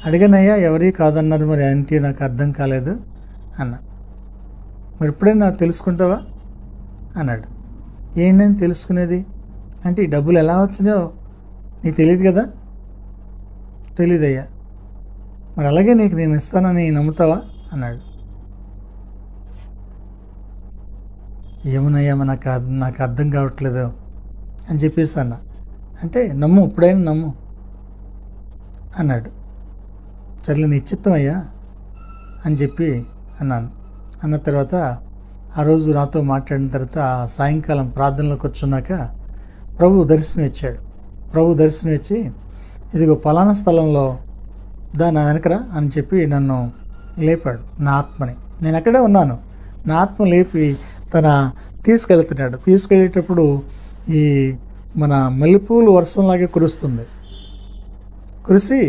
అడిగానయ్యా, ఎవరి కాదన్నారు, మరి ఏంటి నాకు అర్థం కాలేదు అన్న. మరి ఇప్పుడైనా తెలుసుకుంటావా అన్నాడు. ఏంటని తెలుసుకునేది అంటే, ఈ డబ్బులు ఎలా వచ్చినాయో నీకు తెలియదు కదా. తెలీదయ్యా. మరి అలాగే నీకు నేను ఇస్తానని నమ్ముతావా అన్నాడు. ఏమోనయ్యా, నాకు అర్థం కావట్లేదు అని చెప్పేసి అన్న. అంటే నమ్ము, ఇప్పుడైనా నమ్ము అన్నాడు. సర్లే నీ చిత్తం అయ్యా అని చెప్పి అన్నాను. అన్న తర్వాత ఆ రోజు నాతో మాట్లాడిన తర్వాత సాయంకాలం ప్రార్థనలో కూర్చున్నాక ప్రభు దర్శనం ఇచ్చాడు. ప్రభు దర్శనం ఇచ్చి, ఇదిగో పలానా స్థలంలో నా వెనకరా అని చెప్పి నన్ను లేపాడు, నా ఆత్మని. నేను అక్కడే ఉన్నాను. నా ఆత్మ లేపి తీసుకెళ్తున్నాడు. తీసుకెళ్ళేటప్పుడు ఈ మన మల్లెపూలు వర్షంలాగే కురుస్తుంది. కురిసి